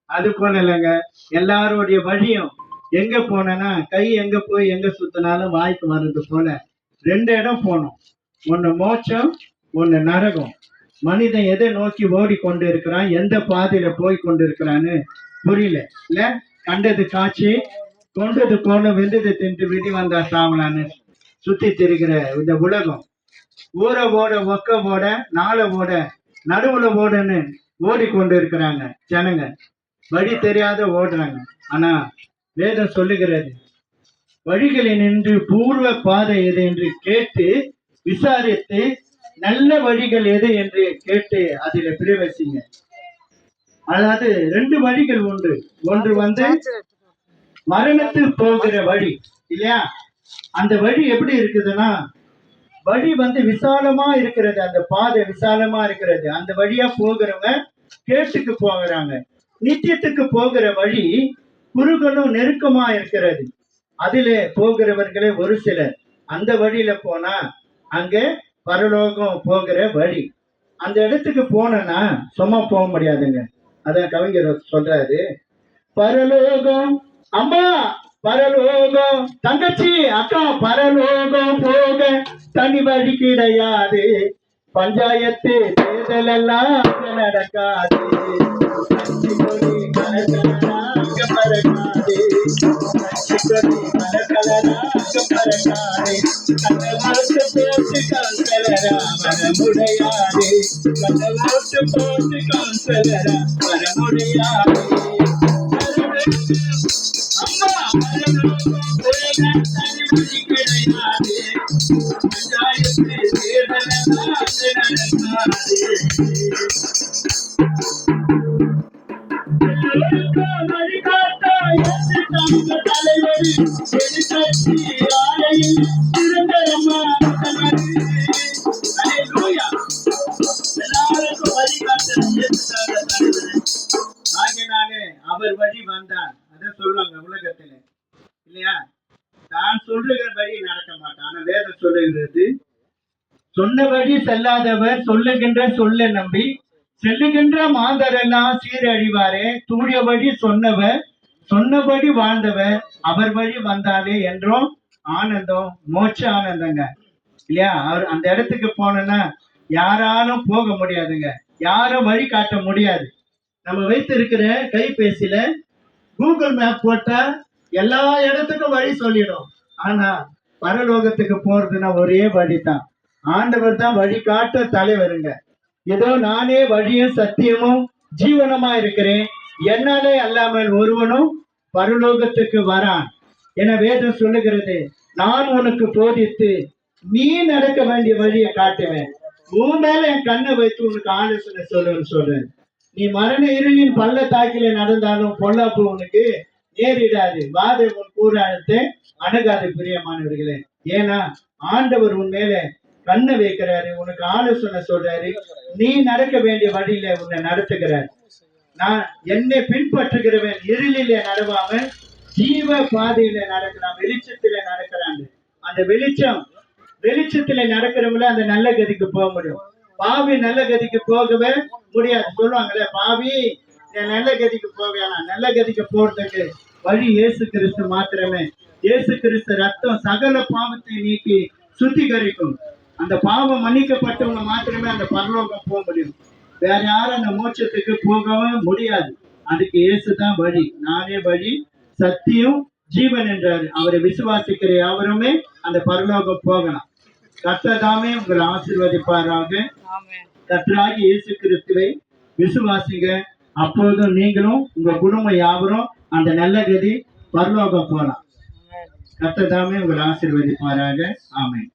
அது போல இல்லைங்க, எல்லாருடைய வழியும் எங்க போனேன்னா கை எங்க போய் எங்க சுத்தினாலும் வாய்க்கு வர்றது போல 2 இடம் போனோம். ஒண்ணு மோட்சம், ஒண்ணு நரகம். மனிதன் எதை நோக்கி ஓடிக்கொண்டு இருக்கிறான், எந்த பாதையில போய் கொண்டு இருக்கிறான்னு புரியல. இல்ல, கண்டது காட்சி, கொண்டது போன வெந்தது தின்று விதி வந்தா சாவலான்னு சுத்தி திரிகிற இந்த உலகம். ஊற ஓட, ஒக்க ஓட, நாள ஓட, நடுவுல ஓடன்னு ஓடிக்கொண்டு இருக்கிறாங்க ஜனங்க. வழி தெரியாத ஓடுறாங்க. ஆனா வேதம் சொல்லுகிறது, வழிகளில் நின்று பூர்வ பாதை எது என்று கேட்டு விசாரித்து நல்ல வழிகள் எது என்று கேட்டு அதில பிரவேசிங்க. அதாவது 2 வழிகள் உண்டு. ஒன்று மரணத்தில் போகிற வழி இல்லையா? அந்த வழி எப்படி இருக்குதுன்னா, வழி விசாலமா இருக்கிறது, அந்த பாதை விசாலமா இருக்கிறது. அந்த வழியா போகிறவங்க கேட்டுக்கு போகிறாங்க. நித்தியத்துக்கு போகிற வழி குறுகலும் நெருக்கமா இருக்கிறது. அதிலே போகிறவர்களே ஒரு சிலர். அந்த வழியில போனா அங்க பரலோகம் போகிற வழி. அந்த இடத்துக்கு போனா சும்மா போக முடியாதுங்க. அதான் கவிஞர் சொல்றாரு, பரலோகம் அம்மா, பரலோகம் தங்கச்சி, அக்கா, பரலோகம் போக தனி வழி கிடையாது. பஞ்சாயத்து தேர்தல் எல்லாம் நடக்காது. அவர் வழி வந்தார். அதான் சொல்லுவாங்க உலகத்துல இல்லையா, தான் சொல்லுகிற வழி நடக்க மாட்டான். வேதம் சொல்லுகிறது, சொன்ன வழி செல்லாதவர் சொல்லுகின்ற சொல்ல நம்பி செல்லுகின்ற மாந்தரெல்லாம் சீரழிவாரே. தூய வழி சொன்னவர், சொன்னபடி வாழ்ந்தவர், அவர் வழி வந்தாலே என்றும் ஆனந்தம், மோட்ச ஆனந்தங்க இல்லையா? அவர் அந்த இடத்துக்கு போனா யாராலும் போக முடியாதுங்க, யாரும் வழி காட்ட முடியாது. நம்ம வைத்திருக்கிற கைபேசியில கூகுள் மேப் போட்டா எல்லா இடத்துக்கும் வழி சொல்லிடும். ஆனா பரலோகத்துக்கு போறதுன்னா ஒரே வழி தான். ஆண்டவர் தான் வழிகாட்ட தலைவருங்க. ஏதோ நானே வழியும் சத்தியமும் ஜீவனமா இருக்கிறேன், என்னாலே அல்லாமல் ஒருவனும் பரலோகத்துக்கு வரான் என வேதம் சொல்லுகிறது. நான் உனக்கு போதித்து நீ நடக்க வேண்டிய வழியை காட்டுவேன், உன் மேல என் கண்ணை வைத்து உனக்கு ஆலோசனை சொல்லுன்னு சொல்றேன். நீ மரண இருளின் பள்ளத்தாக்கிலே நடந்தாலும் பொல்லாப்பு உனக்கு நேரிடாது, வாதை உன் கூறானத்தை அணுகாது பிரியமானவர்களே. ஏன்னா ஆண்டவர் உன் மேல கண்ணை வைக்கிறாரு, உனக்கு ஆலோசனை சொல்றாரு, நீ நடக்க வேண்டிய வழியில உன்னை நடத்துகிறார். நான் என்னை பின்பற்றுகிறவன் இருளிலே நடவாம ஜீவ பாதையில நடக்கிறான், வெளிச்சத்தில நடக்கிறாங்க. அந்த வெளிச்சத்தில நடக்கிறவங்கள அந்த நல்ல கதிக்கு போக முடியும். பாவி நல்ல கதிக்கு போகவே முடியாது. சொல்லுவாங்கல்ல, பாவி நல்ல கதிக்கு போவேனா? நல்ல கதிக்கு போறதுக்கு வழி இயேசு கிறிஸ்து மாத்திரமே. இயேசு கிறிஸ்து ரத்தம் சகல பாவத்தை நீக்கி சுத்திகரிக்கும். அந்த பாவம் மன்னிக்கப்பட்டவங்க மாத்திரமே அந்த பரலோகம் போக முடியும். வேற யாரும் அந்த மோட்சத்துக்கு போகவே முடியாது. அதுக்கு இயேசு தான் வழி. நானே வழி, சத்தியம், ஜீவன் என்றாரு. அவரை விசுவாசிக்கிற யாவருமே அந்த பரலோகம் போகலாம். கர்த்ததாமே உங்களை ஆசீர்வதிப்பாராக. கர்த்தராகி இயேசு கிறிஸ்துவை விசுவாசிங்க. அப்போதும் நீங்களும் உங்க குடும்பம் யாவரும் அந்த நல்ல கதி பரலோகம் போகலாம். கர்த்ததாமே உங்களை ஆசீர்வதிப்பாராக. ஆமென்.